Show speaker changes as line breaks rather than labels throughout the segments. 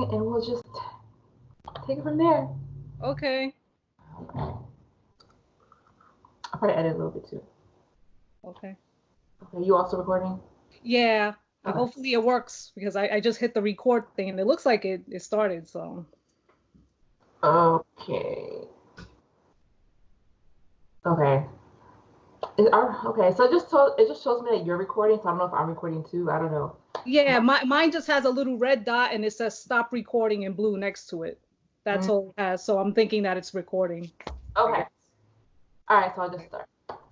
recording and we'll just take it from there.
Okay.
I'll probably edit a little bit too.
Okay.
Okay, you also recording?
Yeah.
Okay.
Hopefully it works because I just hit the record thing and it looks like it started. So.
Okay. Okay. Okay, so it just shows me that you're recording, so I don't know if I'm recording too. I don't know.
Yeah, mine just has a little red dot and it says stop recording in blue next to it. That's all it has. So I'm thinking that it's recording.
Okay. All right, so I'll just start.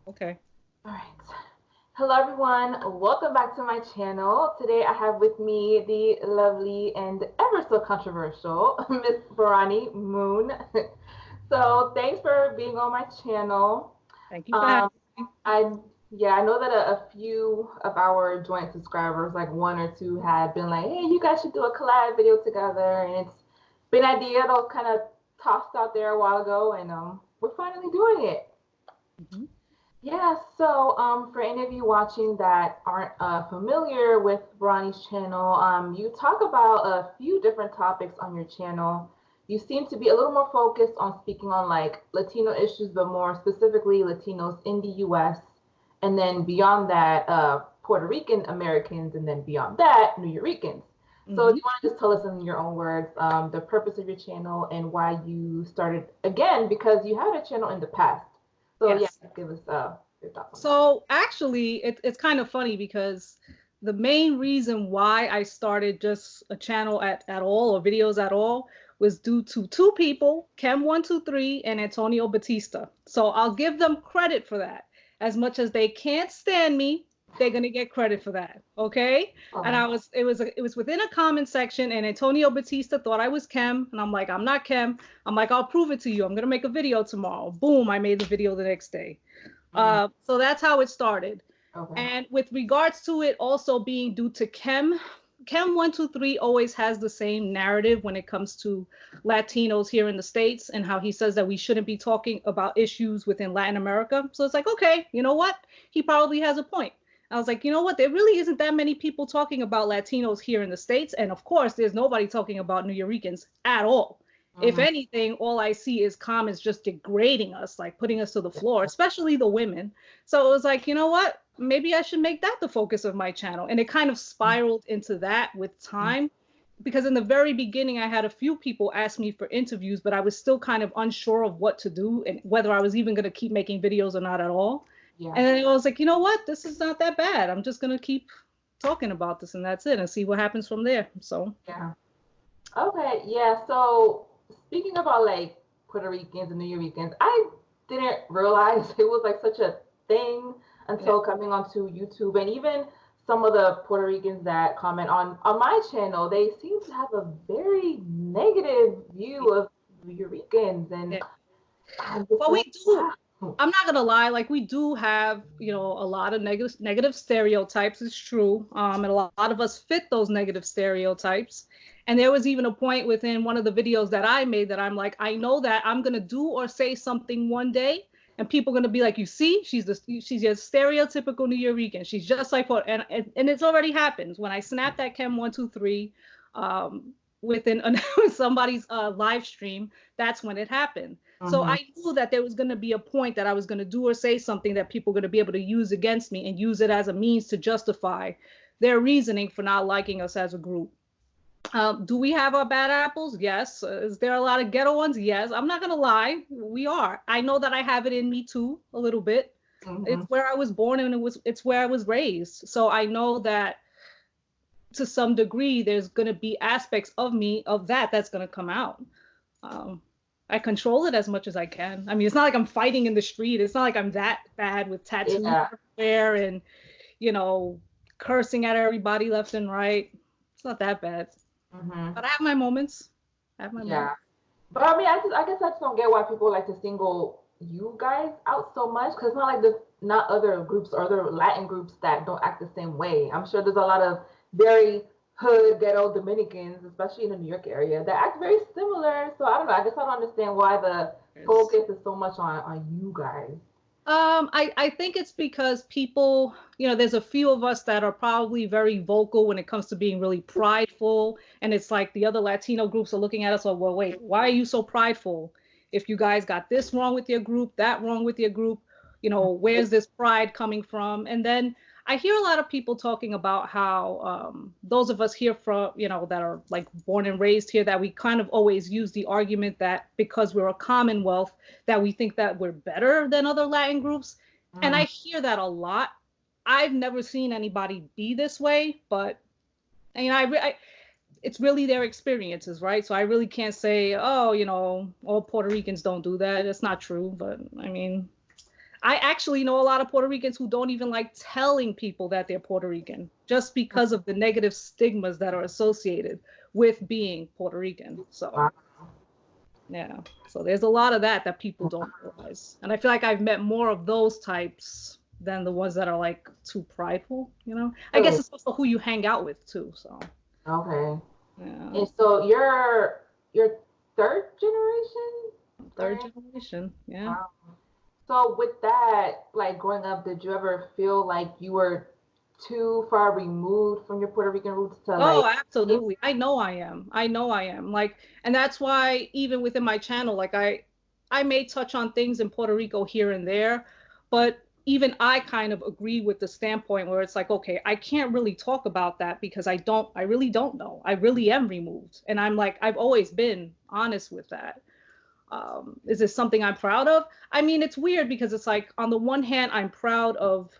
Okay.
All right. Hello, everyone. Welcome back to my channel. Today I have with me the lovely and ever so controversial Miss Ronnie Moon. So thanks for being on my channel.
Thank you for having me.
I know that a few of our joint subscribers, like one or two, had been like, "Hey, you guys should do a collab video together," and it's been an idea that was kind of tossed out there a while ago, and we're finally doing it.
Mm-hmm.
Yeah, so for any of you watching that aren't familiar with Ronnie's channel, you talk about a few different topics on your channel. You seem to be a little more focused on speaking on like Latino issues, but more specifically Latinos in the US. And then beyond that, Puerto Rican Americans, and then beyond that, New Yorkers. So do you want to just tell us in your own words the purpose of your channel and why you started again? Because you had a channel in the past. So
Yes.
yeah, give us your thoughts on
So actually, it's kind of funny because the main reason why I started just a channel at all or videos at all was due to two people, Chem123 and Antonio Batista. So I'll give them credit for that. As much as they can't stand me, they're gonna get credit for that. Okay. And it was within a comment section, and Antonio Batista thought I was Chem, and I'm like, I'm not Chem. I'm like, I'll prove it to you. I'm gonna make a video tomorrow. Boom, I made the video the next day. So that's how it started.
Okay.
And with regards to it also being due to Chem123 always has the same narrative when it comes to Latinos here in the States, and how he says that we shouldn't be talking about issues within Latin America. So it's like, okay, you know what? He probably has a point. I was like, you know what? There really isn't that many people talking about Latinos here in the States. And of course, there's nobody talking about New Yorkers at all. If anything, all I see is comments just degrading us, like putting us to the floor, especially the women. So it was like, you know what? Maybe I should make that the focus of my channel. And it kind of spiraled into that with time. Because in the very beginning, I had a few people ask me for interviews, but I was still kind of unsure of what to do and whether I was even going to keep making videos or not at all. Yeah. And then I was like, you know what? This is not that bad. I'm just going to keep talking about this, and that's it, and see what happens from there. So
yeah. Okay, yeah. So speaking about like Puerto Ricans and New Yorkers, I didn't realize it was like such a thing until coming onto YouTube, and even some of the Puerto Ricans that comment on my channel, they seem to have a very negative view of New Yorkers, and
but we do. I'm not gonna lie, like we do have, a lot of negative stereotypes. It's true, and a lot of us fit those negative stereotypes. And there was even a point within one of the videos that I made that I'm like, I know that I'm gonna do or say something one day, and people are gonna be like, you see, she's just stereotypical New Yorker. She's just like what, and it's already happened. When I snapped that Chem123, within somebody's live stream, that's when it happened. So I knew that there was going to be a point that I was going to do or say something that people are going to be able to use against me and use it as a means to justify their reasoning for not liking us as a group. Do we have our bad apples? Yes. Is there a lot of ghetto ones? Yes. I'm not going to lie. We are. I know that I have it in me too, a little bit. It's where I was born, and it's where I was raised. So I know that to some degree, there's going to be aspects of me that's going to come out. I control it as much as I can. I mean, it's not like I'm fighting in the street. It's not like I'm that bad with tattoos everywhere and, cursing at everybody left and right. It's not that bad. But I have my moments. Moments.
But I mean, I guess I just don't get why people like to single you guys out so much, because it's not like there's not other groups or other Latin groups that don't act the same way. I'm sure there's a lot of very hood ghetto Dominicans, especially in the New York area, that act very similar. So I don't know. I guess I don't understand why the focus is so much on you guys.
I think it's because people, there's a few of us that are probably very vocal when it comes to being really prideful. And it's like the other Latino groups are looking at us, like, well, wait, why are you so prideful? If you guys got this wrong with your group, that wrong with your group, where's this pride coming from? And then I hear a lot of people talking about how those of us here from, that are like born and raised here, that we kind of always use the argument that because we're a commonwealth, that we think that we're better than other Latin groups. And I hear that a lot. I've never seen anybody be this way, but it's really their experiences, right? So I really can't say, oh, all Puerto Ricans don't do that. It's not true. But I mean, I actually know a lot of Puerto Ricans who don't even like telling people that they're Puerto Rican just because of the negative stigmas that are associated with being Puerto Rican. So, yeah. So there's a lot of that people don't realize. And I feel like I've met more of those types than the ones that are like too prideful, I guess it's also who you hang out with too, so.
Okay. Yeah. And so you're third generation?
Third generation, yeah.
Wow. So with that, like growing up, did you ever feel like you were too far removed from your Puerto Rican roots to like?
Absolutely. I know I am. Like, and that's why even within my channel, like I may touch on things in Puerto Rico here and there, but even I kind of agree with the standpoint where it's like, okay, I can't really talk about that because I really don't know. I really am removed. And I'm like, I've always been honest with that. Is this something I'm proud of? I mean, it's weird because it's like, on the one hand, I'm proud of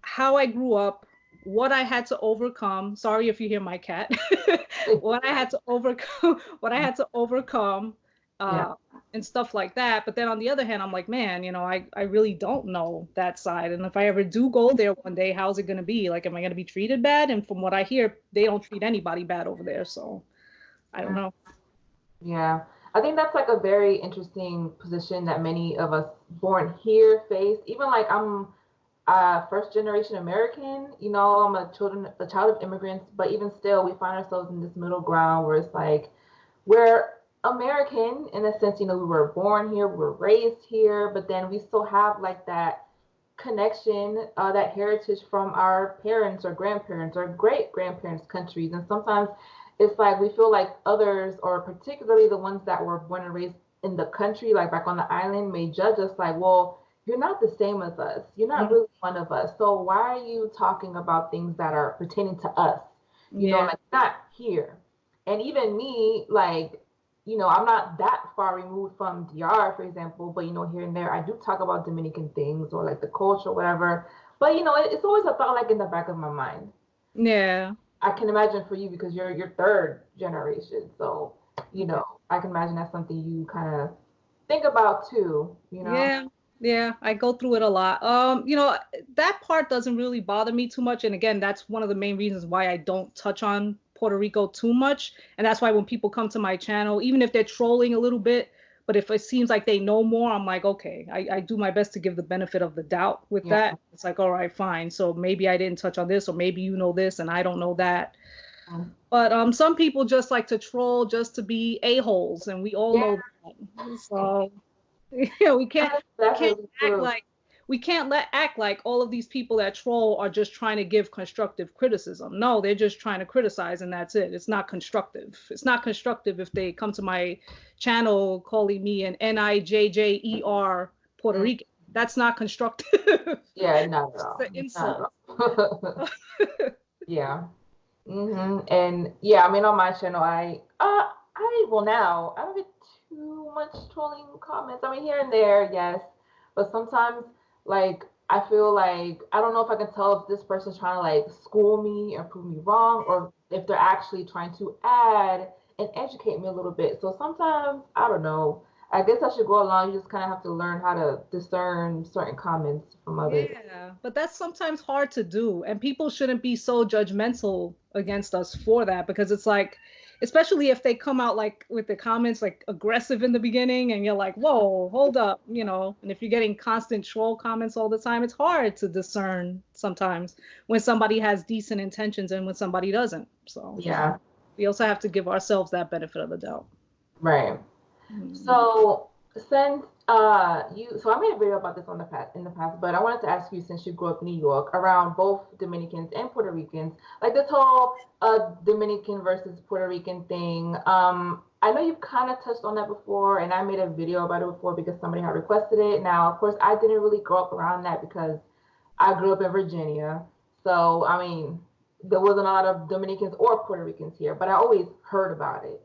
how I grew up, what I had to overcome. Sorry if you hear my cat. what I had to overcome, and stuff like that. But then on the other hand, I'm like, man, I really don't know that side. And if I ever do go there one day, how's it going to be? Like, am I going to be treated bad? And from what I hear, they don't treat anybody bad over there. So I don't know.
Yeah. I think that's like a very interesting position that many of us born here face. Even like I'm first generation American, I'm a child of immigrants, but even still, we find ourselves in this middle ground where it's like we're American in a sense, we were born here, we were raised here, but then we still have like that connection, that heritage from our parents or grandparents or great grandparents' countries. And sometimes it's like we feel like others, or particularly the ones that were born and raised in the country, like back on the island, may judge us like, well, you're not the same as us. You're not really one of us. So why are you talking about things that are pertaining to us? Like not here. And even me, like, I'm not that far removed from DR, for example, but here and there I do talk about Dominican things or like the culture or whatever. But it's always a thought like in the back of my mind.
Yeah.
I can imagine for you because you're third generation. So, I can imagine that's something you kind of think about too,
Yeah, I go through it a lot. That part doesn't really bother me too much. And again, that's one of the main reasons why I don't touch on Puerto Rico too much. And that's why when people come to my channel, even if they're trolling a little bit, but if it seems like they know more, I'm like, okay, I do my best to give the benefit of the doubt with that. It's like, all right, fine. So maybe I didn't touch on this, or maybe you know this and I don't know that. But some people just like to troll just to be a-holes, and we all know that. So we can't act like all of these people that troll are just trying to give constructive criticism. No, they're just trying to criticize, and that's it. It's not constructive. It's not constructive if they come to my channel calling me an NIJJER Puerto Rican. That's not constructive.
Yeah, not at all.
It's an insult.
Yeah. And yeah, I mean, on my channel, I don't get too much trolling comments. I mean, here and there, yes, but sometimes, like, I feel like I don't know if I can tell if this person's trying to like school me or prove me wrong, or if they're actually trying to add and educate me a little bit. So sometimes, I don't know. I guess I should go along. You just kind of have to learn how to discern certain comments from others.
Yeah, but that's sometimes hard to do, and people shouldn't be so judgmental against us for that, because it's like, especially if they come out like with the comments like aggressive in the beginning and you're like, whoa, hold up, and if you're getting constant troll comments all the time, it's hard to discern sometimes when somebody has decent intentions and when somebody doesn't. So
yeah,
we also have to give ourselves that benefit of the doubt.
Right. So Since so I made a video about this on the past in the past, but I wanted to ask you, since you grew up in New York, around both Dominicans and Puerto Ricans, like this whole Dominican versus Puerto Rican thing. I know you've kind of touched on that before, and I made a video about it before because somebody had requested it. Now, of course, I didn't really grow up around that because I grew up in Virginia, so I mean, there wasn't a lot of Dominicans or Puerto Ricans here, but I always heard about it.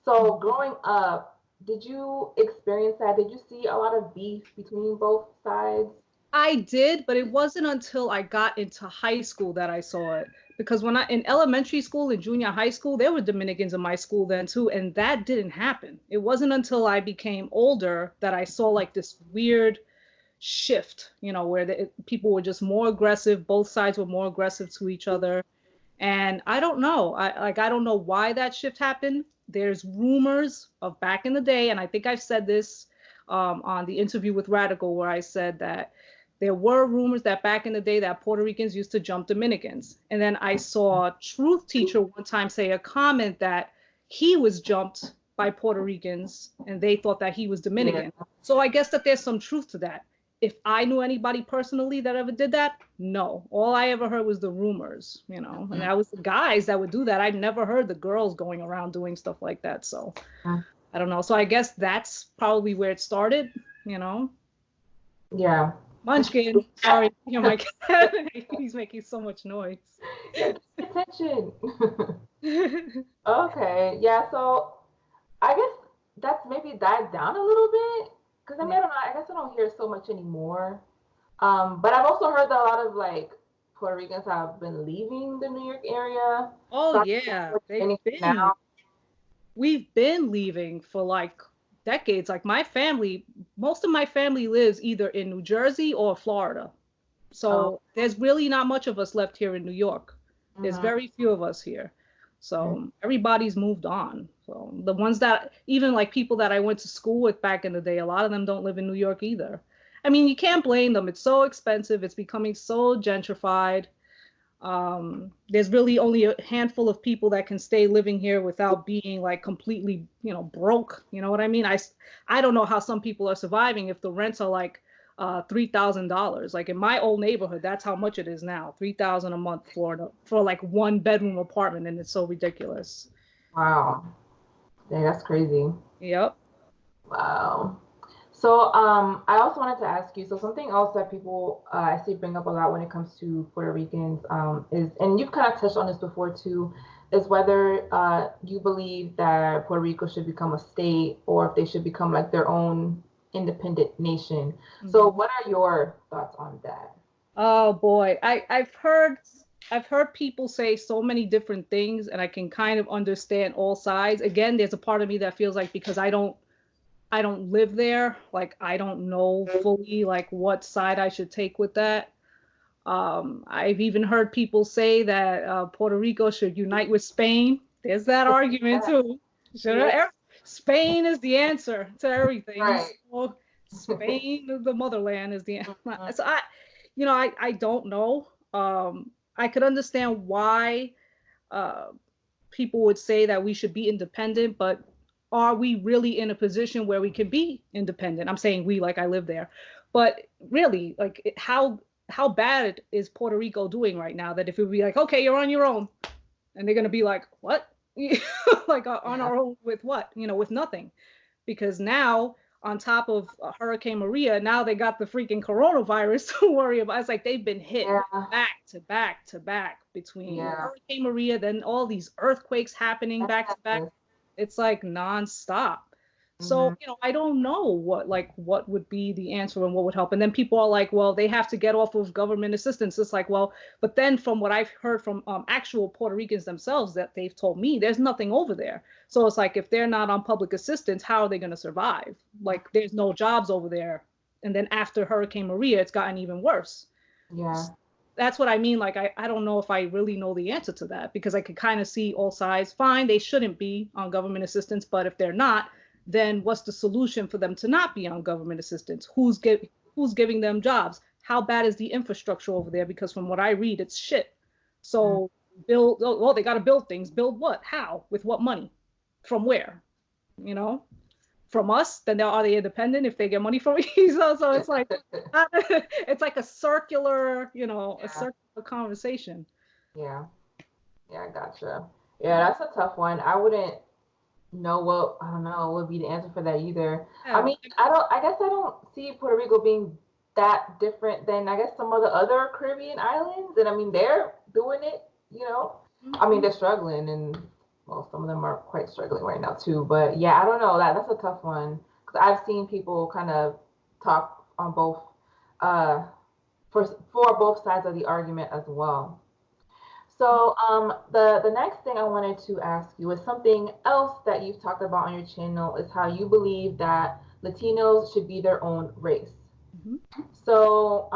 So growing up, did you experience that? Did you see a lot of beef between both sides?
I did, but it wasn't until I got into high school that I saw it. Because when I in elementary school and junior high school, there were Dominicans in my school then too, and that didn't happen. It wasn't until I became older that I saw like this weird shift, where people were just more aggressive. Both sides were more aggressive to each other. And I don't know. I don't know why that shift happened. There's rumors of back in the day, and I think I've said this on the interview with Radical, where I said that there were rumors that back in the day that Puerto Ricans used to jump Dominicans. And then I saw a truth teacher one time say a comment that he was jumped by Puerto Ricans and they thought that he was Dominican. Yeah. So I guess that there's some truth to that. If I knew anybody personally that ever did that, no. All I ever heard was the rumors, and that was the guys that would do that. I never heard the girls going around doing stuff like that. So I don't know. So I guess that's probably where it started,
Yeah.
Munchkin, sorry, my cat. He's making so much noise.
Attention. Okay, yeah, so I guess that's maybe died down a little bit. Because I mean, I don't know, I guess I don't hear so much anymore. But I've also heard that a lot of like Puerto Ricans have been leaving the New York area.
Oh yeah, we've been leaving for like decades. Like most of my family lives either in New Jersey or Florida. So there's really not much of us left here in New York. There's very few of us here. So everybody's moved on. So the ones that, even like people that I went to school with back in the day, a lot of them don't live in New York either. I mean, you can't blame them. It's so expensive. It's becoming so gentrified. There's really only a handful of people that can stay living here without being like completely, broke. You know what I mean? I don't know how some people are surviving if the rents are like $3,000. Like in my old neighborhood, that's how much it is now. $3,000 a month for like 1-bedroom apartment, and it's so ridiculous.
Wow. Yeah, that's crazy.
Yep.
Wow. So I also wanted to ask you, so something else that people I see bring up a lot when it comes to Puerto Ricans is, and you've kind of touched on this before too, is whether you believe that Puerto Rico should become a state or if they should become like their own independent nation. So what are your thoughts on that?
Oh boy, I've heard people say so many different things, and I can kind of understand all sides. Again, there's a part of me that feels like because I don't live there, like I don't know fully like what side I should take with that. I've even heard people say that Puerto Rico should unite with Spain. There's that argument too. Spain is the answer to everything. Right. So Spain, the motherland, is the answer. So I don't know. I could understand why people would say that we should be independent, but are we really in a position where we can be independent? I'm saying we, like I live there, but really, like how bad is Puerto Rico doing right now that if it would be like, okay, you're on your own, and they're gonna be like, what? Like on our own with what? With nothing, because now on top of Hurricane Maria, now they got the freaking coronavirus to worry about. It's like they've been hit back to back to back between Hurricane Maria, then all these earthquakes happening back to back. It's like nonstop. So, I don't know what would be the answer and what would help. And then people are like, well, they have to get off of government assistance. It's like, well, but then from what I've heard from actual Puerto Ricans themselves that they've told me, there's nothing over there. So it's like, if they're not on public assistance, how are they going to survive? Like, there's no jobs over there. And then after Hurricane Maria, it's gotten even worse.
Yeah.
That's what I mean. Like, I don't know if I really know the answer to that, because I could kind of see all sides. Fine, they shouldn't be on government assistance, but if they're not, then what's the solution for them to not be on government assistance? Who's giving them jobs? How bad is the infrastructure over there? Because from what I read, it's shit. So they got to build things. Build what? How? With what money? From where? from us than are they independent if they get money from me. So it's like it's like a circular, a circular conversation.
Yeah. Yeah, gotcha. Yeah, that's a tough one. I wouldn't know what I don't know what would be the answer for that either. I
Yeah.
mean, I guess I don't see Puerto Rico being that different than I guess some of the other Caribbean islands. And I mean, they're doing it, you know. I mean, they're struggling and well, some of them are quite struggling right now too. But yeah, I don't know. That's a tough one because I've seen people kind of talk on both uh for both sides of the argument as well. So the next thing I wanted to ask you is something else that you've talked about on your channel is how you believe that Latinos should be their own race.
Mhm.
So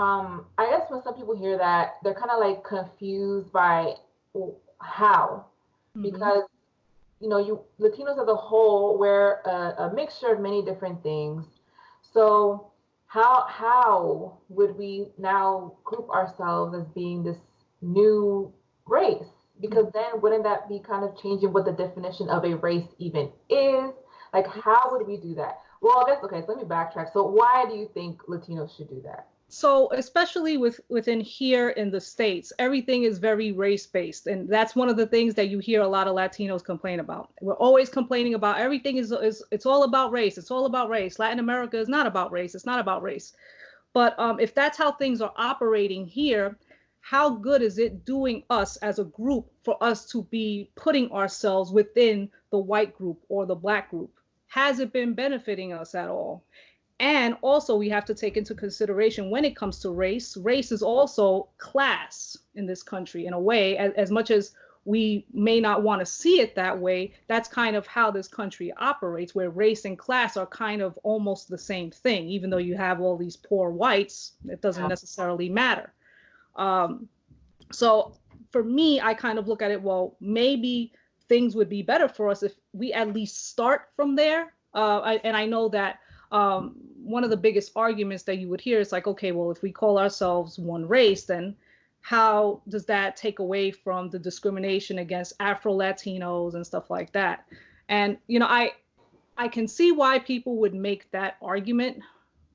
I guess when some people hear that, they're kind of like confused by how,
Mhm.
because you Latinos as a whole wear a mixture of many different things. So how would we now group ourselves as being this new race? Because then wouldn't that be kind of changing what the definition of a race even is? Like how would we do that? Well, I guess okay, so let me backtrack. So why do you think Latinos should do that?
So especially within here in the States, everything is very race based, and that's one of the things that you hear a lot of Latinos complain about. We're always complaining about everything is it's all about race. It's all about race. Latin America is not about race. It's not about race. But if that's how things are operating here, how good is it doing us as a group for us to be putting ourselves within the white group or the black group? Has it been benefiting us at all? And also, we have to take into consideration when it comes to race is also class in this country in a way, as much as we may not want to see it that way. That's kind of how this country operates, where race and class are kind of almost the same thing. Even though you have all these poor whites, it doesn't necessarily matter. Um, so for me, I kind of look at it, well, maybe things would be better for us if we at least start from there. And I know that one of the biggest arguments that you would hear is like, okay, well, if we call ourselves one race, then how does that take away from the discrimination against Afro Latinos and stuff like that? And I can see why people would make that argument,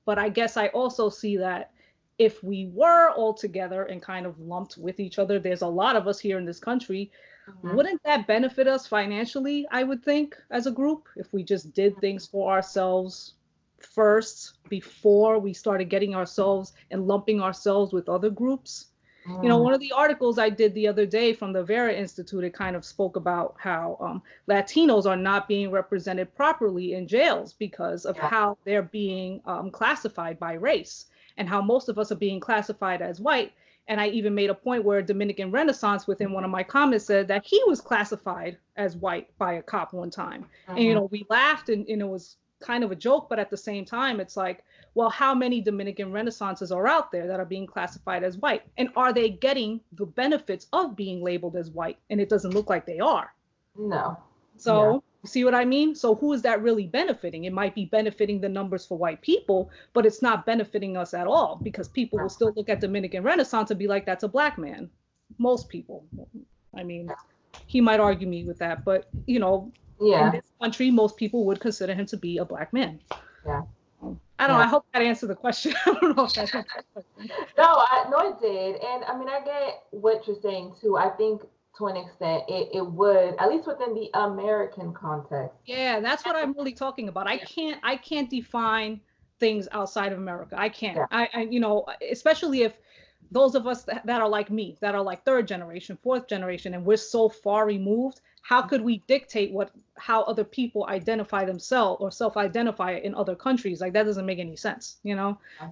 but I guess I also see that if we were all together and kind of lumped with each other, there's a lot of us here in this country.
Mm-hmm.
Wouldn't that benefit us financially, I would think, as a group, if we just did things for ourselves first before we started getting ourselves and lumping ourselves with other groups? One of the articles I did the other day from the Vera Institute, it kind of spoke about how Latinos are not being represented properly in jails because of how they're being classified by race and how most of us are being classified as white. And I even made a point where Dominican Renaissance within one of my comments said that he was classified as white by a cop one time. And, we laughed and it was kind of a joke, but at the same time, it's like, well, how many Dominican Renaissances are out there that are being classified as white? And are they getting the benefits of being labeled as white? And it doesn't look like they are.
No.
So, see what I mean? So who is that really benefiting? It might be benefiting the numbers for white people, but it's not benefiting us at all because people will still look at Dominican Renaissance and be like, that's a black man. Most people. I mean, he might argue me with that, but in this country, most people would consider him to be a black man.
Yeah.
I don't know. I hope that answered the question. I don't know if that answered the question.
No, it did. And I mean, I get what you're saying too. I think to an extent it would, at least within the American context.
Yeah, that's what I'm really talking about. I can't define things outside of America. I can't.
Yeah.
Especially if those of us that are like me, that are like third generation, fourth generation, and we're so far removed, how could we dictate how other people identify themselves or self-identify in other countries? Like that doesn't make any sense.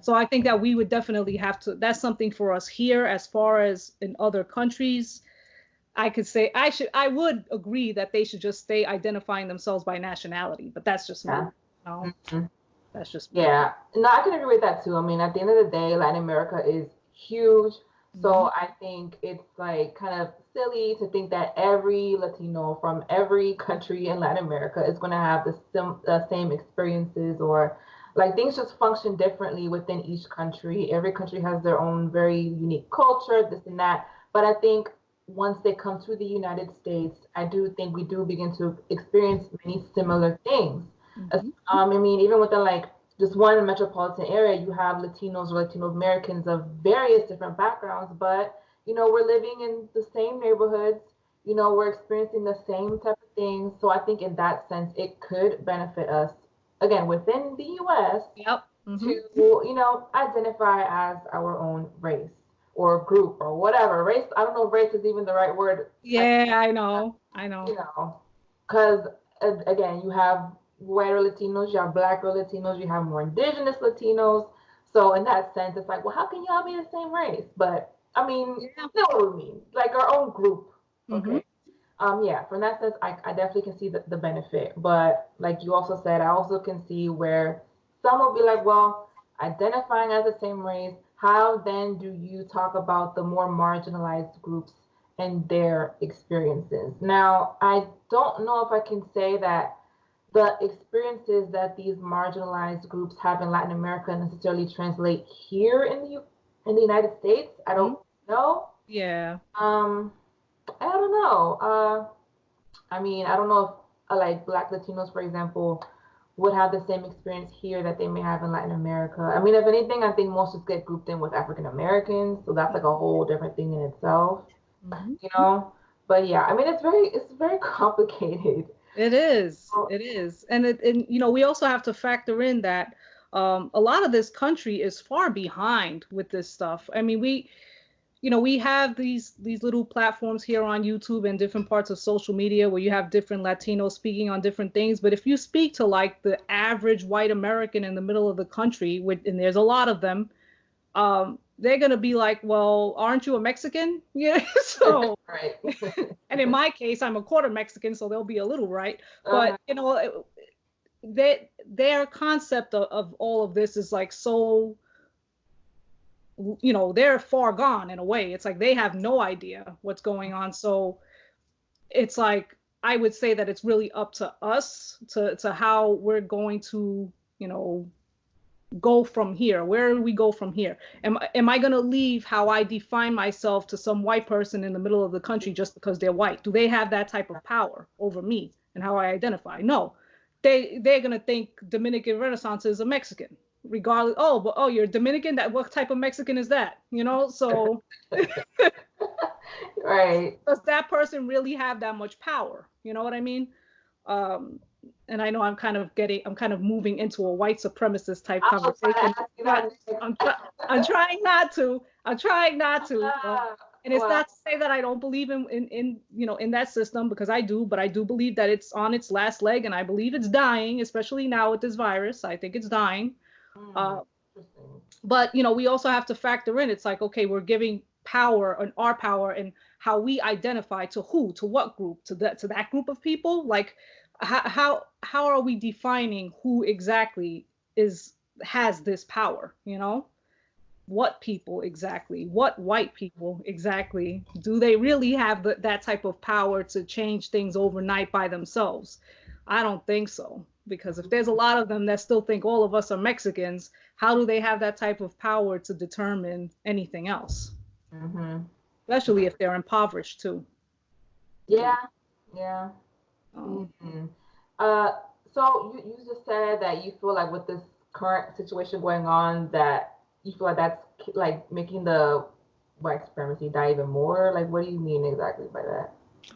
So I think that we would definitely have to, that's something for us here. As far as in other countries, I could say I would agree that they should just stay identifying themselves by nationality, but that's just me. That's just me.
Yeah. No, I can agree with that too. I mean, at the end of the day, Latin America is huge. So I think it's like kind of silly to think that every Latino from every country in Latin America is going to have the same experiences, or like things just function differently within each country. Every country has their own very unique culture, this and that. But I think once they come to the United States, I do think we do begin to experience many similar things. I mean, even within like just one metropolitan area, you have Latinos or Latino Americans of various different backgrounds, but we're living in the same neighborhoods. We're experiencing the same type of things. So I think in that sense, it could benefit us again within the U.S.
Yep.
to identify as our own race or group or whatever race. I don't know if race is even the right word.
Yeah, I know.
Because again, you have whiter Latinos, you have blacker Latinos, you have more indigenous Latinos. So in that sense, it's like, well, how can y'all be the same race? But I mean, you know what we mean, like our own group. Okay. Yeah, from that sense, I definitely can see the benefit. But like you also said, I also can see where some will be like, well, identifying as the same race, how then do you talk about the more marginalized groups and their experiences? Now, I don't know if I can say that the experiences that these marginalized groups have in Latin America necessarily translate here in the United States. I don't know.
Yeah.
I don't know. I mean, I don't know if like Black Latinos, for example, would have the same experience here that they may have in Latin America. I mean, if anything, I think most just get grouped in with African Americans, so that's like a whole different thing in itself, you know. But yeah, I mean, it's very complicated.
It is. It is. And we also have to factor in that a lot of this country is far behind with this stuff. I mean, we have these little platforms here on YouTube and different parts of social media where you have different Latinos speaking on different things. But if you speak to like the average white American in the middle of the country, and there's a lot of them, they're gonna be like, well, aren't you a Mexican? Yeah. So,
right.
And in my case, I'm a quarter Mexican, so they'll be a little right. But their concept of all of this is like so, they're far gone in a way. It's like they have no idea what's going on. So it's like I would say that it's really up to us to how we're going to, go from here. Where do we go from here? Am I going to leave how I define myself to some white person in the middle of the country just because they're white? Do they have that type of power over me and how I identify? No. They're going to think Dominican Renaissance is a Mexican. Regardless, you're Dominican. What type of Mexican is that? So
right.
Does that person really have that much power? You know what I mean? And I know I'm kind of moving into a white supremacist type conversation. I'm trying not to. And it's not to say that I don't believe in that system, because I do, but I do believe that it's on its last leg, and I believe it's dying, especially now with this virus. I think it's dying. But we also have to factor in, it's like, okay, we're giving power and our power and how we identify to who, to what group, to that group of people. Like how are we defining who exactly has this power? What people exactly, what white people exactly, do they really have that type of power to change things overnight by themselves? I don't think so, because if there's a lot of them that still think all of us are Mexicans, how do they have that type of power to determine anything else? Especially if they're impoverished too.
Yeah. So you just said that you feel like with this current situation going on, that you feel like that's like making the white supremacy die even more. Like, what do you mean exactly by that?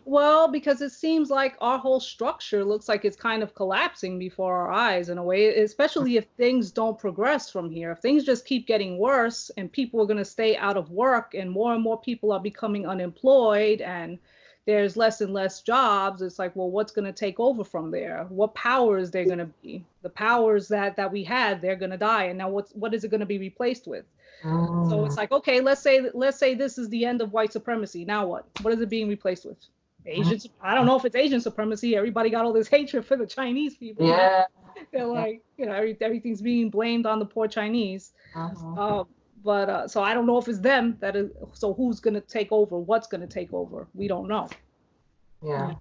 Well, because it seems like our whole structure looks like it's kind of collapsing before our eyes in a way, especially if things don't progress from here. If things just keep getting worse and people are going to stay out of work and more people are becoming unemployed and there's less and less jobs, it's like, well, what's going to take over from there? What powers they're going to be? The powers that we had, they're going to die. And now what is it going to be replaced with? So it's like, okay, let's say this is the end of white supremacy. Now what? What is it being replaced with? Asians? I don't know if it's Asian supremacy. Everybody got all this hatred for the Chinese people.
Yeah.
They're like, everything's being blamed on the poor Chinese. But so I don't know if it's them that is. So who's gonna take over? What's gonna take over? We don't know.
Yeah.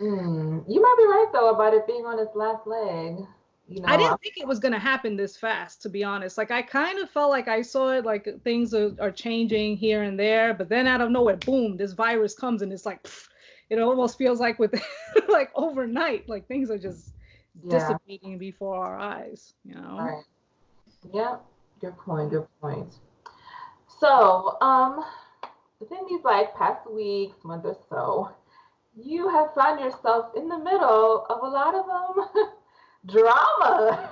You might be right though about it being on its last leg.
I didn't think it was going to happen this fast, to be honest. Like, I kind of felt like I saw it, like things are changing here and there, but then out of nowhere, boom, this virus comes and it's like, it almost feels like with like overnight, like things are just
Yeah.
dissipating before our eyes, you know?
Right. Yeah. Good point. Good point. So, within these like past weeks, month or so, you have found yourself in the middle of a lot of drama.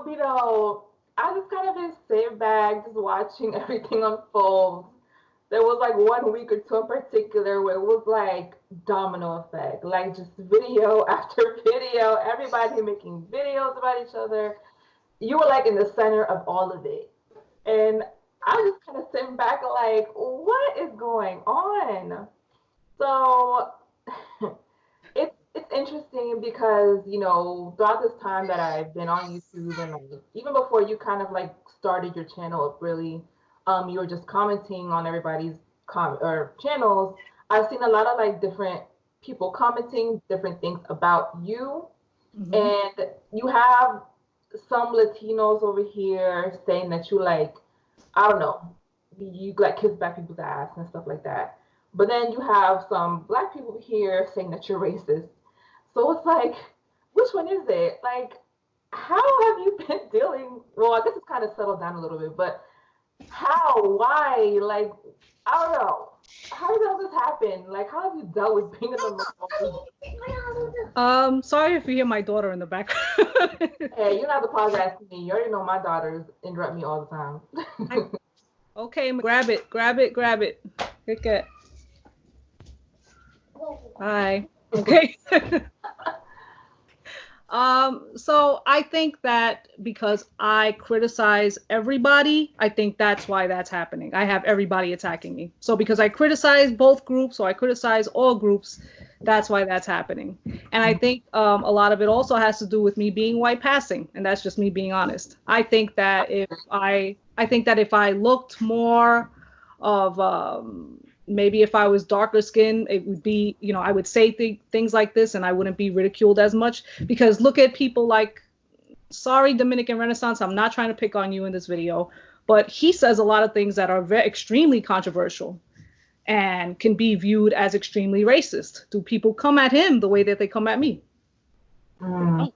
You know, I just kind of been sitting back, just watching everything unfold. There was like 1 week or two in particular where it was like domino effect, like just video after video, everybody making videos about each other. You were like in the center of all of it. And I was just kind of sitting back like, what is going on? So it's interesting because throughout this time that I've been on YouTube and like even before you kind of like started your channel up really, you were just commenting on everybody's or channels. I've seen a lot of like different people commenting different things about you,
Mm-hmm.
and you have some Latinos over here saying that you like, I don't know, you like kiss black people's ass and stuff like that. But then you have some black people here saying that you're racist. So it's like, which one is it? Like, how have you been dealing? Well, I guess it's kind of settled down a little bit, but how? Why? Like, I don't know. How did all this happen? Like, how have you dealt with being in the middle of this?
Sorry if you hear my daughter in the background.
Hey, you don't have to apologize to me. You already know my daughters interrupt me all the time.
Okay, grab it, grab it, grab it. Good cat. Bye. Okay. So I think that because I criticize everybody, I think that's why that's happening. I have everybody attacking me. So because I criticize both groups, or I criticize all groups, that's why that's happening. And I think a lot of it also has to do with me being white passing, and that's just me being honest. I think that if I looked more of maybe if I was darker skinned, it would be, I would say things like this and I wouldn't be ridiculed as much. Because look at people like, sorry, Dominican Renaissance, I'm not trying to pick on you in this video, but he says a lot of things that are extremely controversial and can be viewed as extremely racist. Do people come at him the way that they come at me?
Mm.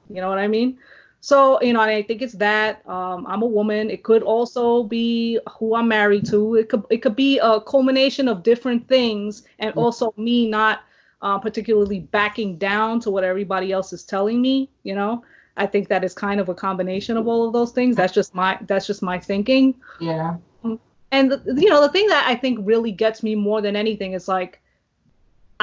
You know what I mean? So, I think it's that. I'm a woman. It could also be who I'm married to. It could be a culmination of different things, and also me not particularly backing down to what everybody else is telling me. I think that is kind of a combination of all of those things. That's just my thinking.
Yeah.
And the thing that I think really gets me more than anything is like,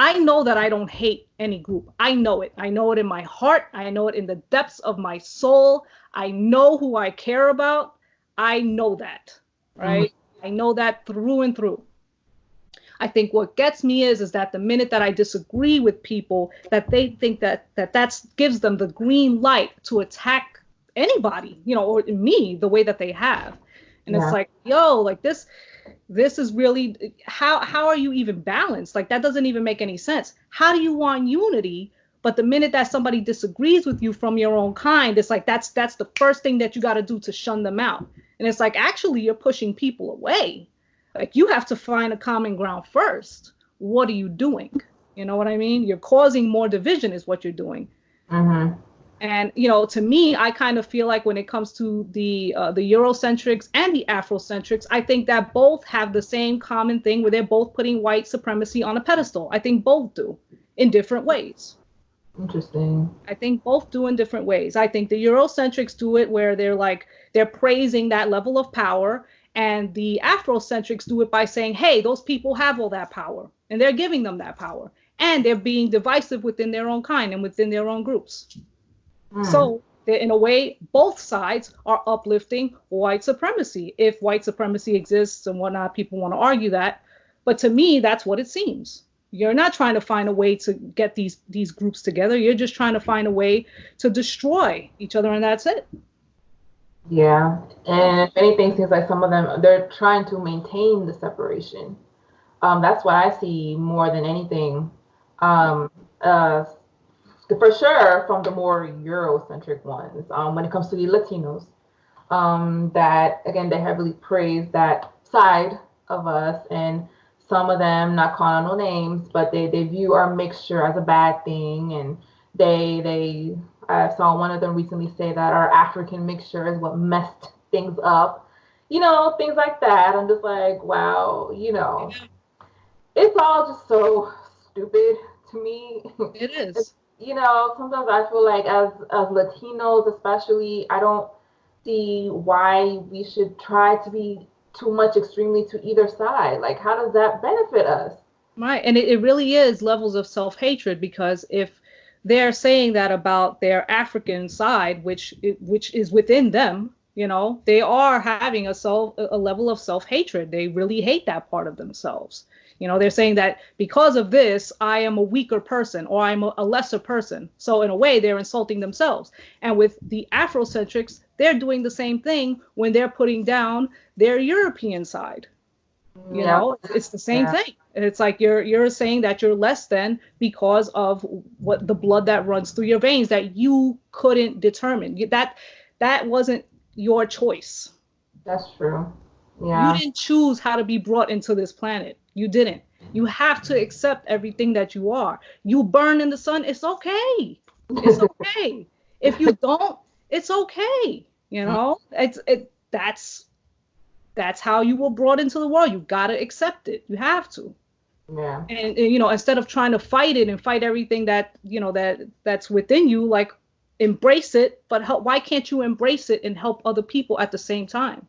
I know that I don't hate any group. I know it. I know it in my heart. I know it in the depths of my soul. I know who I care about. I know that, right? I know that through and through. I think what gets me is that the minute that I disagree with people, that they think that gives them the green light to attack anybody, or me the way that they have. And It's like, yo, like this is really how are you even balanced? Like, that doesn't even make any sense. How do you want unity, but the minute that somebody disagrees with you from your own kind, it's like that's the first thing that you got to do to shun them out. And it's like, actually, you're pushing people away. Like, you have to find a common ground first. What are you doing? You know what I mean? You're causing more division is what you're doing.
Mm-hmm.
And, to me, I kind of feel like when it comes to the Eurocentrics and the Afrocentrics, I think that both have the same common thing where they're both putting white supremacy on a pedestal. I think both do in different ways.
Interesting.
I think both do in different ways. I think the Eurocentrics do it where they're praising that level of power, and the Afrocentrics do it by saying, hey, those people have all that power, and they're giving them that power, and they're being divisive within their own kind and within their own groups. So in a way, both sides are uplifting white supremacy. If white supremacy exists and whatnot, people want to argue that. But to me, that's what it seems. You're not trying to find a way to get these groups together. You're just trying to find a way to destroy each other, and that's it.
Yeah. And if anything, seems like some of them, they're trying to maintain the separation. That's what I see more than anything. For sure from the more Eurocentric ones. When it comes to the Latinos, that again they heavily praise that side of us, and some of them, not calling no names, but they view our mixture as a bad thing, and I saw one of them recently say that our African mixture is what messed things up. Things like that. I'm just like, wow, it's all just so stupid to me.
It
It's,
is.
sometimes I feel like as Latinos especially, I don't see why we should try to be too much extremely to either side. Like, how does that benefit us?
Right. And it really is levels of self-hatred, because if they're saying that about their African side, which is within them, they are having a level of self-hatred. They really hate that part of themselves. They're saying that because of this, I am a weaker person, or I'm a lesser person. So in a way, they're insulting themselves. And with the Afrocentrics, they're doing the same thing when they're putting down their European side.
Yeah,
It's the same
yeah,
thing. It's like you're saying that you're less than because of what the blood that runs through your veins that you couldn't determine. That wasn't your choice.
that's true.
You
Yeah.
didn't choose how to be brought into this planet. You didn't. You have to accept everything that you are. You burn in the sun, it's okay. It's okay. If you don't, it's okay. That's how you were brought into the world. You got to accept it. You have to.
Yeah.
And instead of trying to fight it and fight everything that's within you, like, embrace it. But why can't you embrace it and help other people at the same time?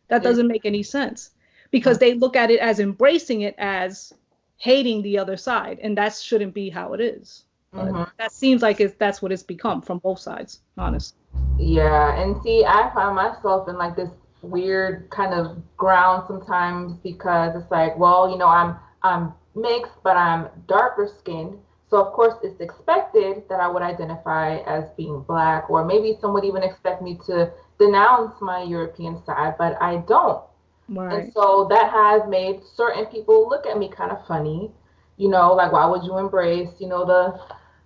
That doesn't make any sense, because they look at it as embracing it as hating the other side, and that shouldn't be how it is. But that seems like that's what it's become from both sides, honestly.
Yeah, and see, I find myself in like this weird kind of ground sometimes because it's like, well, I'm mixed, but I'm darker skinned. So of course it's expected that I would identify as being black, or maybe some would even expect me to denounce my European side, but I don't. And
Right.
so that has made certain people look at me kind of funny, like why would you embrace, the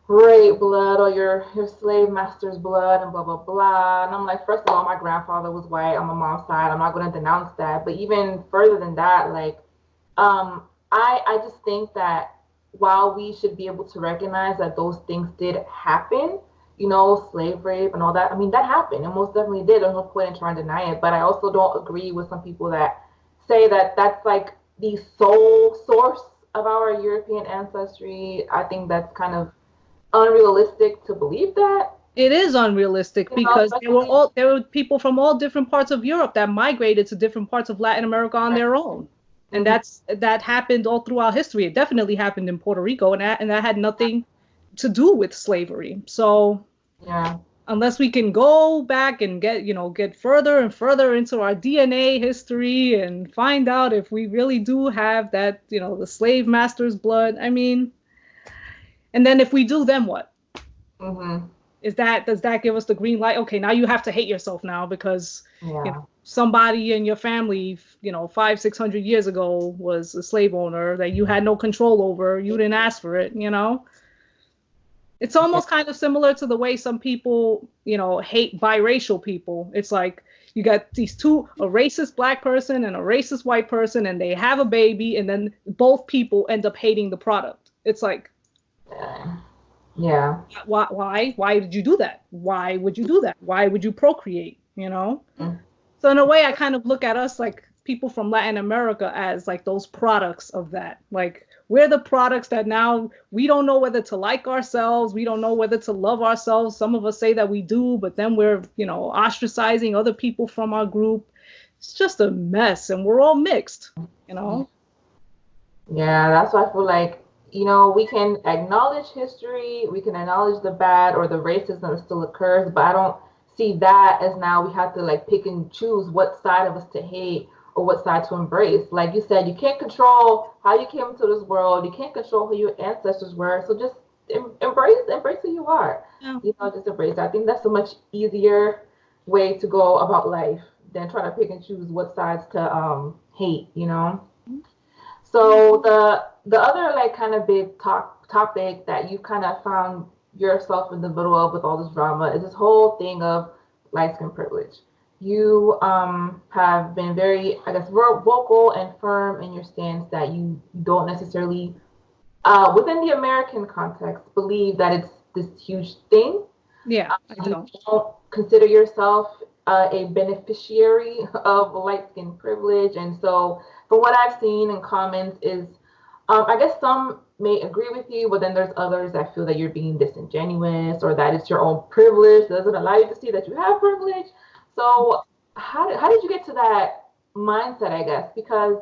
great blood or your slave master's blood and blah blah blah. And I'm like, first of all, my grandfather was white on my mom's side. I'm not going to denounce that. But even further than that, like, I just think that while we should be able to recognize that those things did happen, slave rape and all that. I mean, that happened. It most definitely did. There's no point in trying to deny it. But I also don't agree with some people that say that that's like the sole source of our European ancestry. I think that's kind of unrealistic to believe that.
It is unrealistic, because
Especially.
there were people from all different parts of Europe that migrated to different parts of Latin America on their own. And
Mm-hmm.
that happened all throughout history. It definitely happened in Puerto Rico, and that had nothing to do with slavery. So
Yeah.
unless we can go back and get further and further into our DNA history and find out if we really do have that, the slave master's blood, I mean, and then if we do, then what?
Mm-hmm.
Does that give us the green light? Okay, now you have to hate yourself now because
Yeah.
somebody in your family, 500-600 years ago was a slave owner that you had no control over. You didn't ask for it. It's almost kind of similar to the way some people, hate biracial people. It's like you got these two, a racist black person and a racist white person, and they have a baby, and then both people end up hating the product. It's like,
Yeah.
why did you do that? Why would you do that? Why would you procreate?
Mm-hmm.
So in a way, I kind of look at us, like people from Latin America, as like those products of that. Like, we're the products that now we don't know whether to like ourselves. We don't know whether to love ourselves. Some of us say that we do, but then we're, ostracizing other people from our group. It's just a mess, and we're all mixed.
Yeah, that's why I feel like, we can acknowledge history, we can acknowledge the bad or the racism that still occurs, but I don't see that as now we have to like pick and choose what side of us to hate or what side to embrace. Like you said, you can't control how you came into this world, you can't control who your ancestors were, so just embrace who you are.
Yeah.
Just embrace it. I think that's a much easier way to go about life than trying to pick and choose what sides to hate. So the other like kind of big topic that you kind of found yourself in the middle of with all this drama is this whole thing of light skin privilege. You have been very, I guess, vocal and firm in your stance that you don't necessarily, within the American context, believe that it's this huge thing.
Yeah, I don't.
You don't consider yourself a beneficiary of light skin privilege. And so, from what I've seen in comments, is I guess some may agree with you, but then there's others that feel that you're being disingenuous or that it's your own privilege that doesn't allow you to see that you have privilege. So, how did you get to that mindset, I guess? Because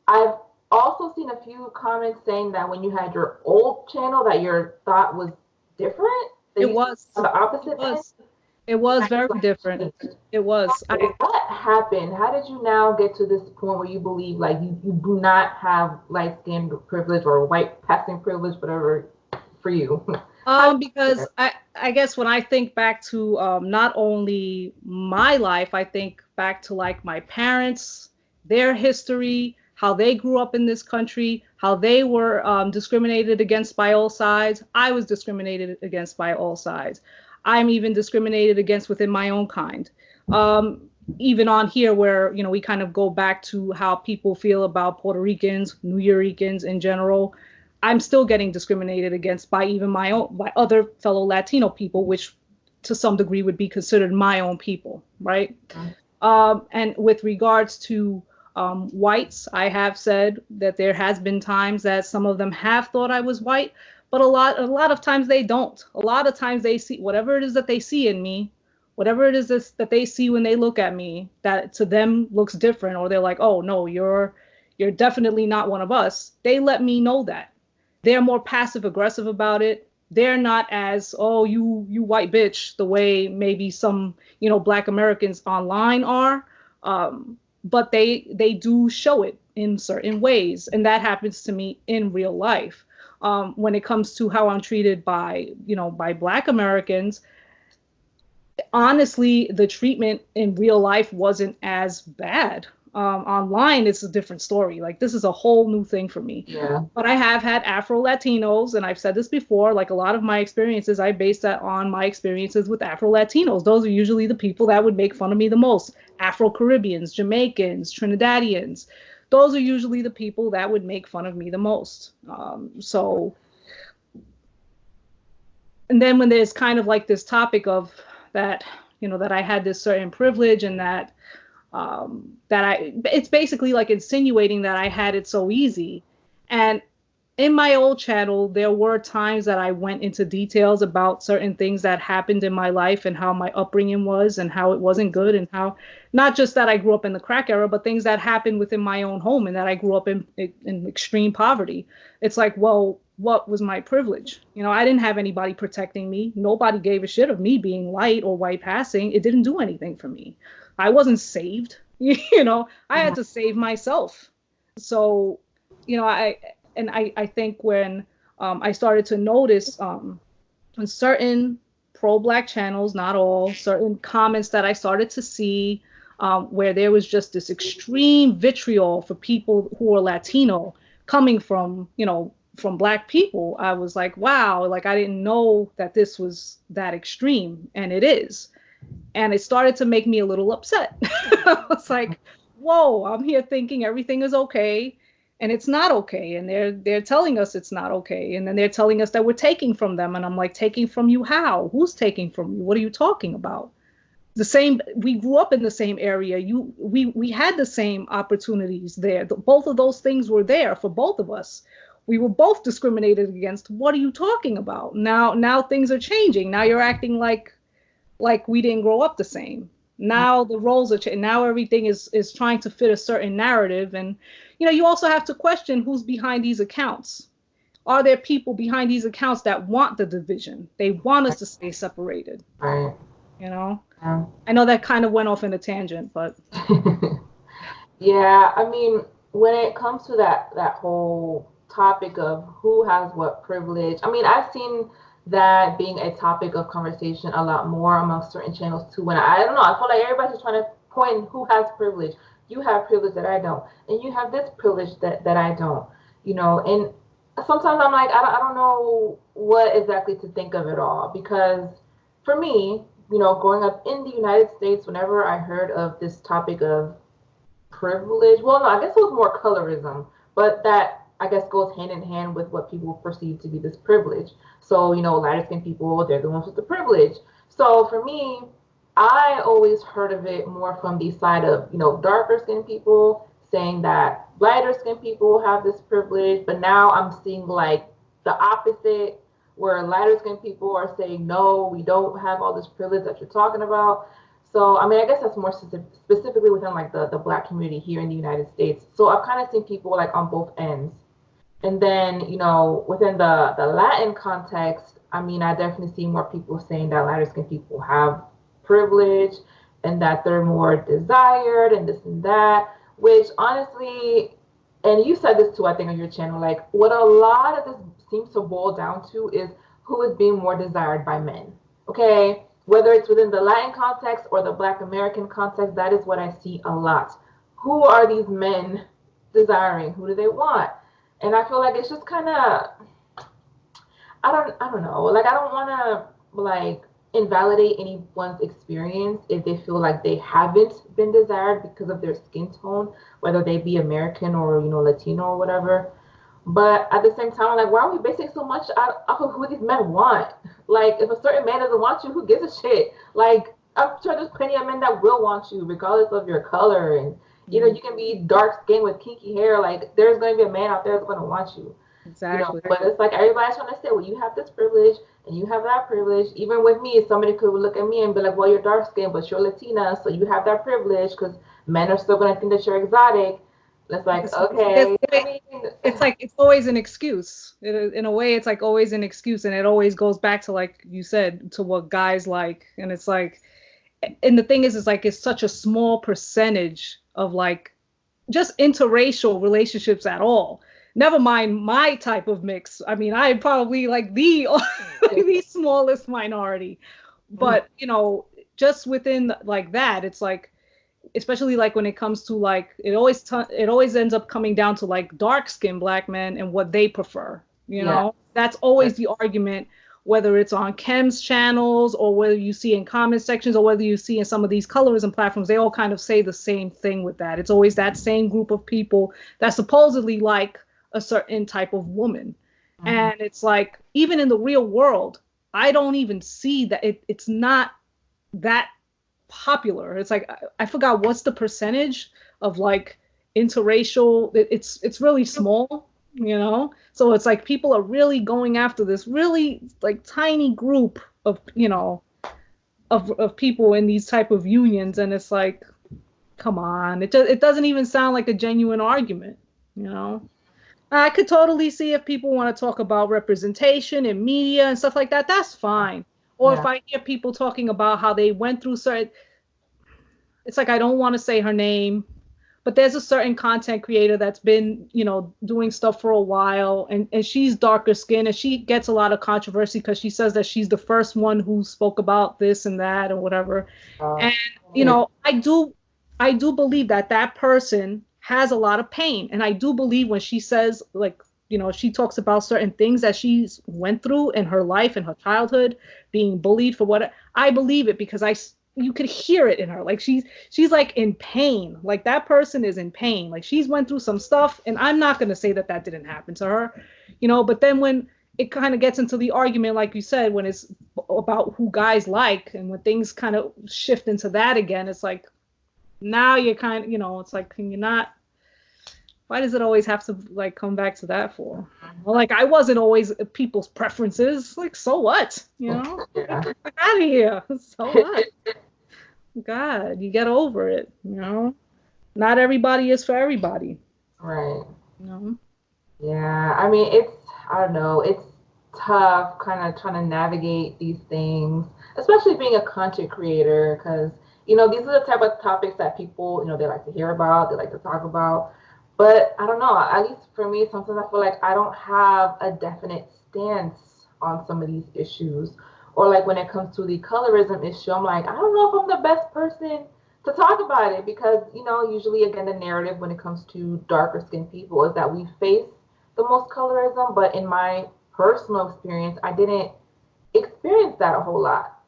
I've also seen a few comments saying that when you had your old channel, that your thought was different. That
It
you
was.
on the opposite
It
end.
was. It was very different. It was.
What happened? How did you now get to this point where you believe like you do not have light skin privilege or white passing privilege, whatever, for you?
Because I guess when I think back to not only my life, I think back to like my parents, their history, how they grew up in this country, how they were discriminated against by all sides. I was discriminated against by all sides. I'm even discriminated against within my own kind. Even on here where, you know, we kind of go back to how people feel about Puerto Ricans, New Yorkers in general. I'm still getting discriminated against by even by other fellow Latino people, which to some degree would be considered my own people, right? And with regards to whites, I have said that there has been times that some of them have thought I was white, but a lot of times they don't. A lot of times they see whatever it is that they see in me, whatever it is that they see when they look at me, that to them looks different, or they're like, oh no, you're definitely not one of us. They let me know that. They're more passive aggressive about it. They're not as, oh, you white bitch, the way maybe some, you know, Black Americans online are. But they do show it in certain ways, and that happens to me in real life. When it comes to how I'm treated by, you know, by Black Americans, honestly, the treatment in real life wasn't as bad. Online, it's a different story. Like, this is a whole new thing for me.
Yeah.
But I have had Afro Latinos, and I've said this before, like a lot of my experiences, I base that on my experiences with Afro Latinos. Those are usually the people that would make fun of me the most. Afro Caribbeans, Jamaicans, Trinidadians. Those are usually the people that would make fun of me the most. And then when there's kind of like this topic of that, you know, that I had this certain privilege and that it's basically like insinuating that I had it so easy. And in my old channel, there were times that I went into details about certain things that happened in my life and how my upbringing was and how it wasn't good, and how not just that I grew up in the crack era, but things that happened within my own home and that I grew up in extreme poverty. It's like, well, what was my privilege? You know, I didn't have anybody protecting me. Nobody gave a shit of me being light or white passing. It didn't do anything for me. I wasn't saved. You know, I had to save myself. So, you know, I think when I started to notice on certain pro-Black channels, not all, certain comments that I started to see where there was just this extreme vitriol for people who are Latino coming from, you know, from Black people, I was like, wow, like I didn't know that this was that extreme, and it is. And it started to make me a little upset. I was like, whoa, I'm here thinking everything is okay, and it's not okay. And they're telling us it's not okay. And then they're telling us that we're taking from them. And I'm like, taking from you how? Who's taking from you? What are you talking about? The same, we grew up in the same area. We had the same opportunities there. Both of those things were there for both of us. We were both discriminated against. What are you talking about? Now things are changing. Now you're acting like we didn't grow up the same. Now the roles are changing. Now everything is trying to fit a certain narrative. And, you know, you also have to question who's behind these accounts. Are there people behind these accounts that want the division? They want us to stay separated.
Right.
You know?
Yeah.
I know that kind of went off in a tangent, but.
Yeah, I mean, when it comes to that whole topic of who has what privilege, I mean, I've seen that being a topic of conversation a lot more amongst certain channels too. When I don't know, I feel like everybody's trying to point who has privilege. You have privilege that I don't, and you have this privilege that I don't. You know, and sometimes I'm like, I don't know what exactly to think of it all, because for me, you know, growing up in the United States, whenever I heard of this topic of privilege, well, no, I guess it was more colorism, but that I guess, goes hand in hand with what people perceive to be this privilege. So, lighter skinned people, they're the ones with the privilege. So for me, I always heard of it more from the side of, darker skinned people saying that lighter skinned people have this privilege, but now I'm seeing like the opposite, where lighter skinned people are saying, no, we don't have all this privilege that you're talking about. So, I mean, I guess that's more specifically within like the black community here in the United States. So I've kind of seen people like on both ends. And then, within the Latin context, I mean, I definitely see more people saying that lighter skinned people have privilege and that they're more desired and this and that, which honestly, and you said this too, I think, on your channel, like what a lot of this seems to boil down to is who is being more desired by men. Okay? Whether it's within the Latin context or the Black American context, that is what I see a lot. Who are these men desiring? Who do they want? And I feel like it's just kind of, I don't know. Like I don't want to like invalidate anyone's experience if they feel like they haven't been desired because of their skin tone, whether they be American or Latino or whatever. But at the same time, like, why are we basing so much off of who these men want? Like, if a certain man doesn't want you, who gives a shit? Like, I'm sure there's plenty of men that will want you, regardless of your color. And, you can be dark skinned with kinky hair. Like, there's going to be a man out there that's going to want you.
Exactly.
But it's like everybody's trying to say, well, you have this privilege and you have that privilege. Even with me, somebody could look at me and be like, well, you're dark skinned, but you're Latina, so you have that privilege because men are still going to think that you're exotic. It's like, okay.
It's like it's always an excuse. In a way, it's like always an excuse, and it always goes back to, like you said, to what guys like. And it's like, and the thing is like it's such a small percentage of like just interracial relationships at all. Never mind my type of mix. I mean, I'm probably like the smallest minority. But just within like that, it's like, especially like when it comes to like it always ends up coming down to like dark skinned black men and what they prefer. That's always the argument, whether it's on Chem's channels or whether you see in comment sections or whether you see in some of these colorism platforms. They all kind of say the same thing with that. It's always that same group of people that supposedly like a certain type of woman. And it's like, even in the real world, I don't even see that it's not that popular. It's like, I forgot what's the percentage of like interracial. It's really small, so it's like people are really going after this really like tiny group of of people in these type of unions, and it's like, come on, it doesn't even sound like a genuine argument. I could totally see if people want to talk about representation in media and stuff like that. That's fine. Or if I hear people talking about how they went through certain, it's like, I don't want to say her name, but there's a certain content creator that's been, doing stuff for a while, and she's darker skinned, and she gets a lot of controversy because she says that she's the first one who spoke about this and that or whatever. And, I do believe that person has a lot of pain. And I do believe when she says, like, she talks about certain things that she's went through in her life and her childhood, being bullied for what, I believe it, because you could hear it in her. Like she's like in pain. Like that person is in pain. Like she's went through some stuff, and I'm not going to say that didn't happen to her, but then when it kind of gets into the argument, like you said, when it's about who guys like, and when things kind of shift into that again, it's like, now you're kind of, it's like, can you not, why does it always have to like come back to that for? Well, like, I wasn't always people's preferences. Like, so what? Get out of here. So what? God, you get over it. Not everybody is for everybody.
Right. Yeah. I mean, I don't know. It's tough kind of trying to navigate these things, especially being a content creator, because these are the type of topics that people, they like to hear about, they like to talk about. But I don't know, at least for me, sometimes I feel like I don't have a definite stance on some of these issues. Or like when it comes to the colorism issue, I'm like, I don't know if I'm the best person to talk about it, because, usually, again, the narrative when it comes to darker skinned people is that we face the most colorism. But in my personal experience, I didn't experience that a whole lot.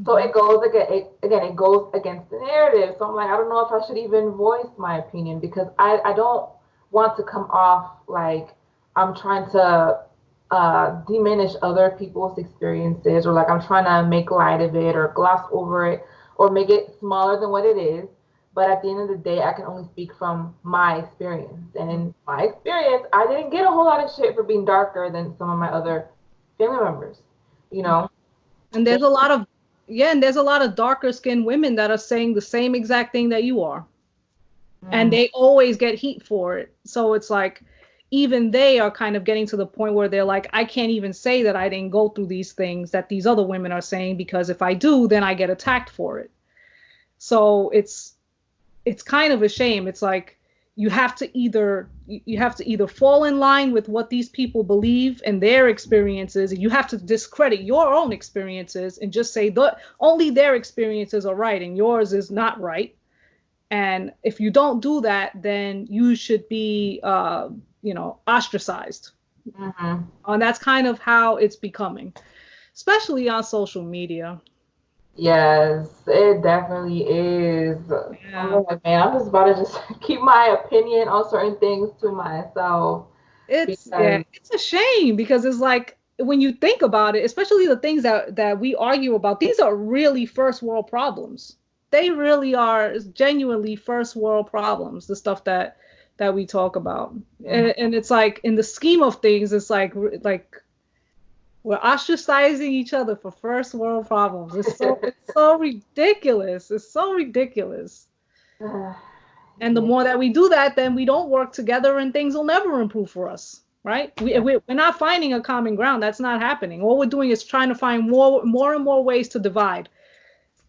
So it goes it goes against the narrative. So I'm like, I don't know if I should even voice my opinion, because I don't want to come off like I'm trying to diminish other people's experiences, or like I'm trying to make light of it or gloss over it or make it smaller than what it is. But at the end of the day, I can only speak from my experience. And in my experience, I didn't get a whole lot of shit for being darker than some of my other family members, you know?
And there's a lot of, yeah, and there's a lot of darker skinned women that are saying the same exact thing that you are. And they always get heat for it. So it's like, even they are kind of getting to the point where they're like, I can't even say that I didn't go through these things that these other women are saying, because if I do, then I get attacked for it. So it's kind of a shame. It's like you have to either fall in line with what these people believe and their experiences, and you have to discredit your own experiences and just say only their experiences are right and yours is not right. And if you don't do that, then you should be ostracized.
Mm-hmm.
And that's kind of how it's becoming, especially on social media.
Yes, it definitely is.
Yeah.
I'm like, man, I'm just about to just keep my opinion on certain things to myself.
It's a shame, because it's like, when you think about it, especially the things that we argue about, these are really first world problems. They really are genuinely first world problems, the stuff that we talk about.
Mm-hmm.
And it's like, in the scheme of things, it's like we're ostracizing each other for first world problems. It's so ridiculous. It's so ridiculous. And the more that we do that, then we don't work together and things will never improve for us, right? We're not finding a common ground. That's not happening. All we're doing is trying to find more and more ways to divide.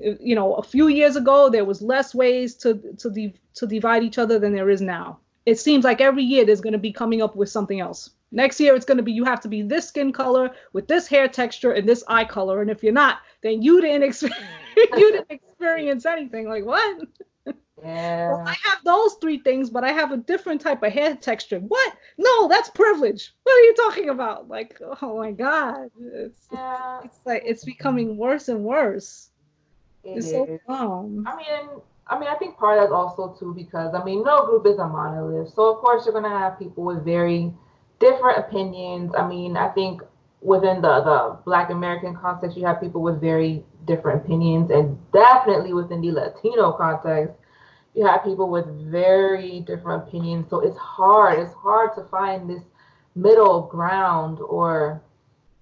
A few years ago, there was less ways to divide each other than there is now. It seems like every year there's going to be coming up with something else. Next year, it's going to be, you have to be this skin color with this hair texture and this eye color. And if you're not, then you didn't experience anything. Like, what?
Yeah.
Well, I have those three things, but I have a different type of hair texture. What? No, that's privilege. What are you talking about? Like, oh my God. It's like, it's becoming worse and worse. It's so dumb.
I mean, I think part of that's also too because no group is a monolith. So of course you're gonna have people with very different opinions. I mean, I think within the Black American context, you have people with very different opinions, and definitely within the Latino context, you have people with very different opinions. So it's hard. It's hard to find this middle ground, or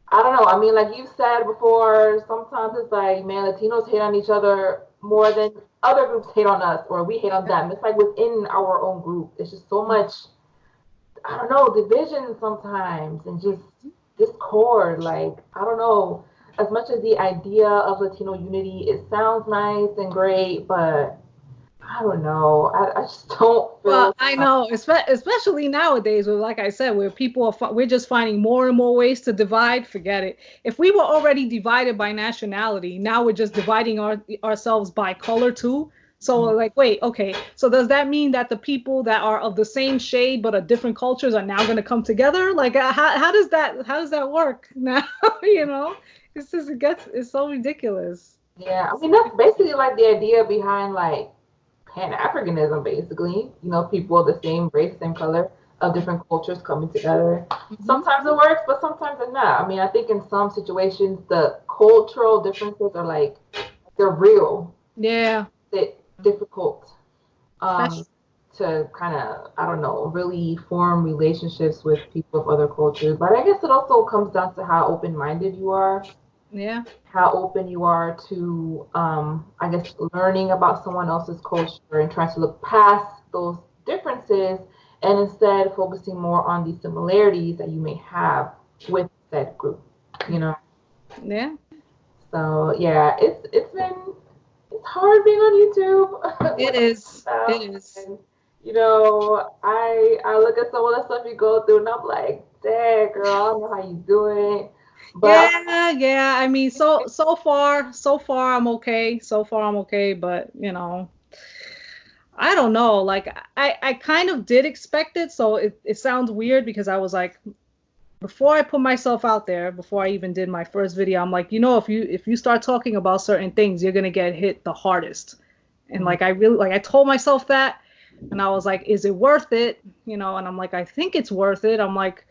I don't know. I mean, like you said before, sometimes it's like, man, Latinos hate on each other more than other groups hate on us, or we hate on them. It's like within our own group. It's just so much, I don't know, division sometimes, and just discord. Like, I don't know. As much as the idea of Latino unity, it sounds nice and great, but I don't know. I just don't feel.
Well, I know, especially nowadays, where, like I said, where people we're just finding more and more ways to divide. Forget it. If we were already divided by nationality, now we're just dividing ourselves by color too. So like, wait, okay. So does that mean that the people that are of the same shade but of different cultures are now going to come together? Like, how does that work now? It's just, it's so ridiculous.
Yeah, I mean, that's basically like the idea behind like Pan-Africanism, basically. People of the same race, same color, of different cultures coming together. Mm-hmm. Sometimes it works, but sometimes it's not. I mean, I think in some situations the cultural differences are like, they're real.
Yeah.
It's difficult to kind of, I don't know, really form relationships with people of other cultures. But I guess it also comes down to how open-minded you are.
Yeah.
How open you are to, I guess, learning about someone else's culture and trying to look past those differences and instead focusing more on the similarities that you may have with that group,
Yeah.
So yeah, it's hard being on YouTube.
It is. It is.
And, I look at some of the stuff you go through and I'm like, dang, girl, I don't know how you do it.
But yeah. I mean, so far I'm okay. So far I'm okay, but I don't know. Like I kind of did expect it, so it sounds weird because I was like, before I put myself out there, before I even did my first video, I'm like, if you start talking about certain things, you're gonna get hit the hardest. And like I told myself that, and I was like, is it worth it? And I'm like, I think it's worth it. I'm like,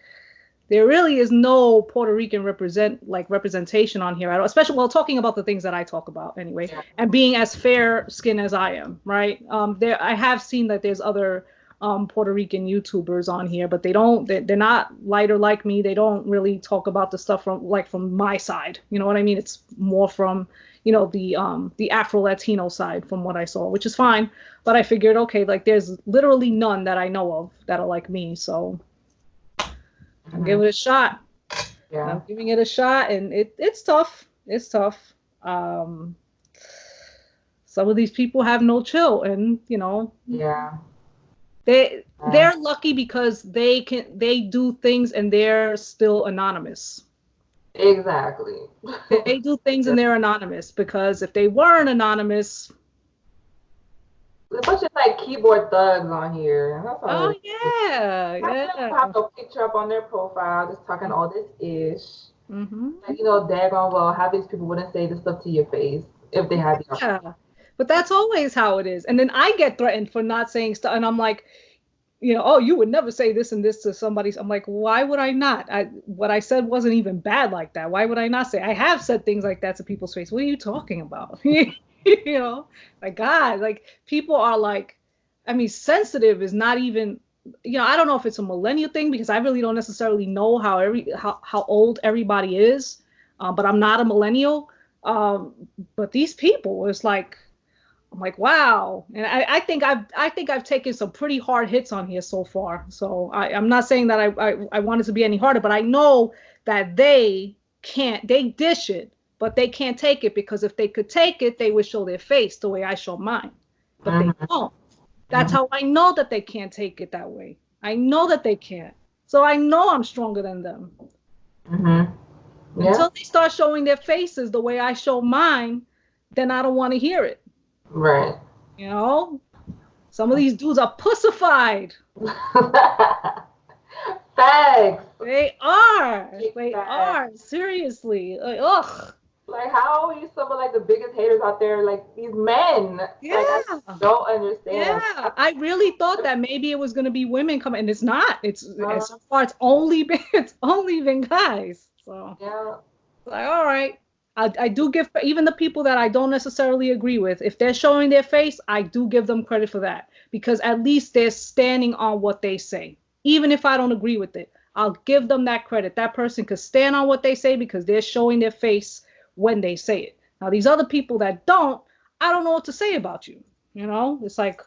there really is no Puerto Rican representation on here at all, especially while talking about the things that I talk about anyway,
Yeah.
and being as fair skinned as I am, right? There I have seen that there's other Puerto Rican YouTubers on here, but they're not lighter like me. They don't really talk about the stuff from my side. You know what I mean? It's more from, the Afro Latino side from what I saw, which is fine. But I figured, okay, like there's literally none that I know of that are like me, so I'll give it a shot.
Yeah.
I'm giving it a shot, and it's tough. It's tough. Some of these people have no chill, and
Yeah.
they're lucky because they do things and they're still anonymous.
Exactly.
They do things and they're anonymous, because if they weren't anonymous,
there's a bunch of like keyboard thugs on here. That's all
oh
it is.
yeah.
Have no picture up on their profile, just talking all this ish.
Mm-hmm.
Like, daggone well, how these people wouldn't say this stuff to your face if they had the
Yeah, but that's always how it is. And then I get threatened for not saying stuff, and I'm like, oh, you would never say this and this to somebody. I'm like, why would I not? What I said wasn't even bad like that. Why would I not say? I have said things like that to people's face. What are you talking about? Like, God, like people are like, I mean, sensitive is not even, I don't know if it's a millennial thing, because I really don't necessarily know how old everybody is, but I'm not a millennial. But these people, it's like, I'm like, wow. And I think I've taken some pretty hard hits on here so far. So I'm not saying that I want it to be any harder, but I know that they dish it, but they can't take it, because if they could take it, they would show their face the way I show mine. But they don't. That's how I know that they can't take it that way. I know that they can't. So I know I'm stronger than them.
Mm-hmm. Yeah.
Until they start showing their faces the way I show mine, then I don't want to hear it.
Right.
Some of these dudes are pussified.
Facts.
They are. They are. Seriously. Like, ugh.
Like, how are you some of like the biggest haters out there? Like these men.
Yeah.
Like, I don't understand.
Yeah. I really thought that maybe it was gonna be women coming, and it's not. So far it's only been guys. So
yeah.
Like, all right. I do give, even the people that I don't necessarily agree with, if they're showing their face, I do give them credit for that, because at least they're standing on what they say. Even if I don't agree with it, I'll give them that credit. That person could stand on what they say because they're showing their face when they say it. Now, these other people that don't, I don't know what to say about you. It's like,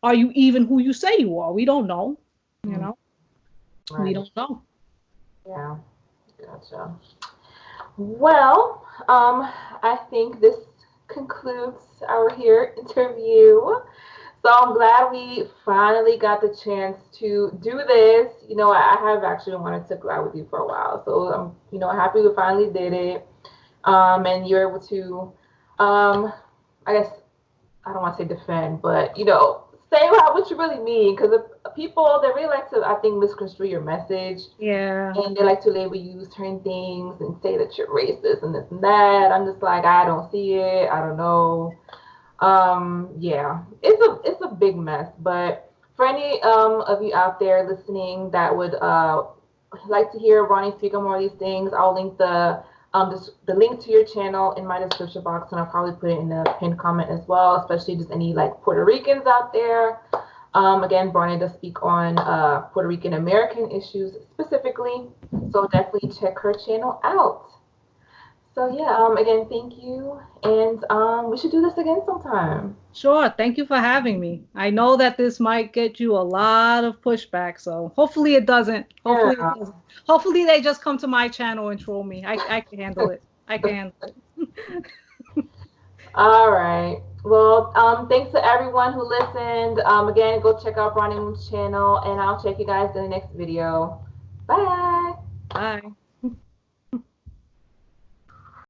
are you even who you say you are? We don't know. Right. We don't know.
Yeah. Gotcha. Well, I think this concludes our interview. So I'm glad we finally got the chance to do this. I have actually wanted to go out with you for a while. So I'm, happy we finally did it. And you're able to, I guess, I don't want to say defend, but, say what you really mean, because people, they really like to, I think, misconstrue your message.
Yeah.
And they like to label you certain things and say that you're racist and this and that. I'm just like, I don't see it. I don't know. Yeah, it's a big mess. But for any of you out there listening that would like to hear Ronnie speak on more of these things, I'll link the link to your channel in my description box, and I'll probably put it in the pinned comment as well, especially just any like Puerto Ricans out there. Again, Barney does speak on Puerto Rican American issues specifically, so definitely check her channel out. So yeah, again, thank you, and we should do this again sometime.
Sure, thank you for having me. I know that this might get you a lot of pushback, so hopefully it doesn't. Hopefully it doesn't. Hopefully they just come to my channel and troll me. I can handle it. I can handle it.
All right. Well, thanks to everyone who listened. Again, go check out Ronnie Moon's channel, and I'll check you guys in the next video. Bye.
Bye.